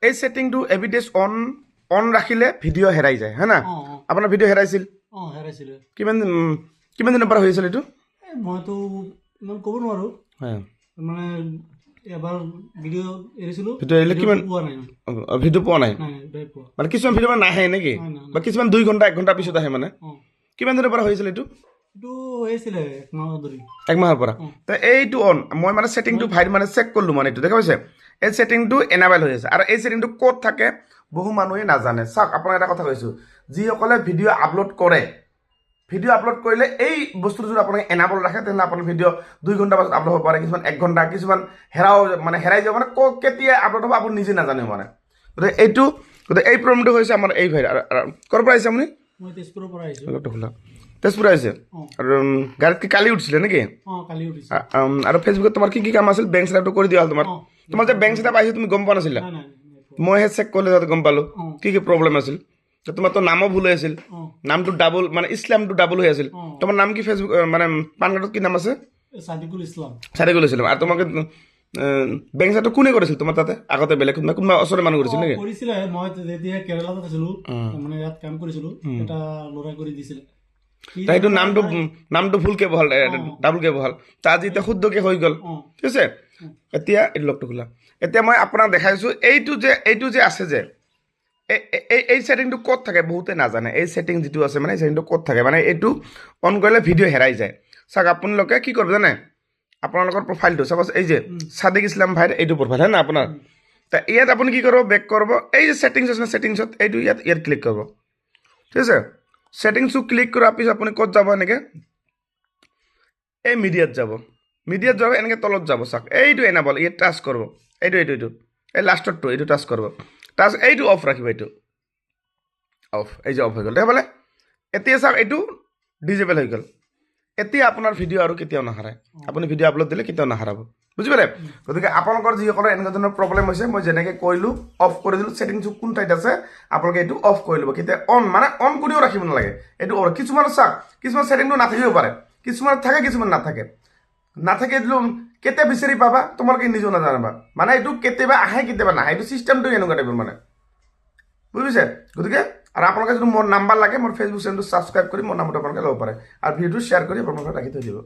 এই সেটিংটো evidence on ৰাখিলে video' হেৰাই যায় হয় না আপোনাৰ ভিডিঅ' হেৰাইছিল হেৰাইছিলে। কিমান কিমান দিনৰ পৰা হৈ আছিল এইটো মইতো ইমান ক'ব নোৱাৰোঁ, হয় মানে এবাৰ ভিডিঅ' এৰিছিলোঁ, ভিডিঅ' এৰিলে কিমান পোৱা নাই ভিডিঅ' পোৱা নাই পোৱা। মানে কিছুমান ভিডিঅ' মানে নাহে নেকি বা কিছুমান 2 ঘণ্টা 1 ঘণ্টা পিছত আহে মানে কিমান দিনৰ পৰা হৈছিল এইটো এইটো হৈছিলে 1 মাহ ধৰি। 1 মাহৰ পৰা তো এইটো অন মই মানে ছেটিংটো ভাইত মানে চেক কৰিলোঁ মানে এইটো দেখা পাইছে এই ছেটিংটো এনাবেল হৈ আছে আৰু এই ছেটিংটো ক'ত থাকে বহু মানুহে নাজানে চাওক আপোনাক এটা কথা কৈছোঁ যিসকলে ভিডিঅ' আপলোড কৰে ভিডিঅ' আপলোড কৰিলে এই বস্তুটো যদি আপোনাক এনাবল ৰাখে তেনেহ'লে আপোনাৰ ভিডিঅ' 2 ঘণ্টা পাছত আপলোড হ'ব পাৰে কিছুমান 1 ঘণ্টা কিছুমান হেৰাই যাব মানে কেতিয়া আপলোড হ'ব আপুনি নিজে নাজানে মানে গতিকে এইটো গতিকে এই প্ৰব্লেমটো হৈছে আমাৰ এই ভাই ক'ৰ পৰা আহিছে আপুনি মই তেজপুৰৰ পৰা আহিছোঁ। তেজপুৰ আহিছে আৰু গাড়ীত কি কালি উঠিছিলে নেকি কালি উঠিছে। আৰু ফেচবুকত তোমাৰ কি কি কাম আছিল বেংক ছেটআপটো কৰি দিয়া হ'ল তোমাৰ যে বেংক ছেটআপ আহিছে তুমি গম পোৱা নাছিলা মইহে চেক কৰিলে যাতে গম পালোঁ কি কি প্ৰব্লেম আছিল তোমাৰতো নামো ভুল হৈ আছিল নামটো ডাবল মানে ইছলামটো ডাবল হৈ আছিল তোমাৰ নাম কি ফেচবুক মানে পান কাৰ্ডত কি নাম আছে ছাদিকুল ইছলাম আৰু তোমাক বেংক ছেটআপ কোনে কৰিছিল তোমাৰ তাতে আগতে বেলেগ কোনোবা ওচৰৰ মানুহ কৰিছিল নেকি কৰিছিলে মই যেতিয়া কেৰেলাত আছিলোঁ মানে ইয়াত কাম কৰিছিলোঁ এটা ল'ৰাই কৰি দিছিলে সেইটো নামটো ভুলকে বহাল ডাবলকে বহাল তাৰ আজি এতিয়া শুদ্ধকে হৈ গ'ল ঠিক আছে এতিয়া এইটো লগটো খোলা এতিয়া মই আপোনাক দেখাইছোঁ এইটো যে আছে যে এই ছেটিংটো ক'ত থাকে বহুতে নাজানে এই ছেটিং যিটো আছে মানে এই ছেটিংটো ক'ত থাকে মানে এইটো অন কৰিলে ভিডিঅ' হেৰাই যায় চাওক আপোনালোকে কি কৰিব জানে আপোনালোকৰ প্ৰফাইলটো চাপ'জ এই যে ছাদিক ইছলাম ভাইৰ এইটো প্ৰফাইল হয় না আপোনাৰ তা ইয়াত আপুনি কি কৰিব বেক কৰিব এই যে ছেটিংছ আছে ছেটিংছত এইটো ইয়াত ক্লিক কৰিব ঠিক আছে ছেটিংছটো ক্লিক কৰাৰ পিছত আপুনি ক'ত যাব এনেকৈ এই মিডিয়াত যাব এনেকৈ তলত যাব চাওক এইটো এনাবল ইয়াত টাচ কৰিব এইটো এই লাষ্টৰটো এইটো টাচ কৰিব টাচ এইটো অফ ৰাখিব এইটো অফ এই যে অফ হৈ গ'ল দেখা পালে এতিয়া চাওক এইটো ডিজেবল হৈ গ'ল এতিয়া আপোনাৰ ভিডিঅ' আৰু কেতিয়াও নাহাৰায় আপুনি ভিডিঅ' আপলোড দিলে কেতিয়াও নাহাৰাব বুজি পালে গতিকে আপোনালোকৰ যিসকলৰ এনেকুৱা ধৰণৰ প্ৰব্লেম হৈছে মই যেনেকৈ কৰিলোঁ অফ কৰি দিলোঁ ছেটিংছটো কোন ঠাইত আছে আপোনালোকে এইটো অফ কৰি ল'ব কেতিয়া অন কৰিও ৰাখিব নালাগে এইটো কিছুমান চাওক কিছুমান ছেটিংটো নাথাকিব পাৰে কিছুমানত থাকে কিছুমান নাথাকে দিলোঁ কেতিয়া বিচাৰি পাবা তোমালোকে নিজেও নাজানিবা মানে এইটো কেতিয়াবা আহে কেতিয়াবা নাহে এইটো ছিষ্টেমটো এনেকুৱা টাইপৰ মানে বুজিছে গতিকে আৰু আপোনালোকে যদি মোৰ নাম্বাৰ লাগে মোৰ ফেচবুক চেনেলটো ছাবস্ক্ৰাইব কৰি মোৰ নাম্বাৰটো আপোনালোকে ল'ব পাৰে আৰু ভিডিঅ'টো শ্বেয়াৰ কৰি আপোনালোকে ৰাখি থৈ দিব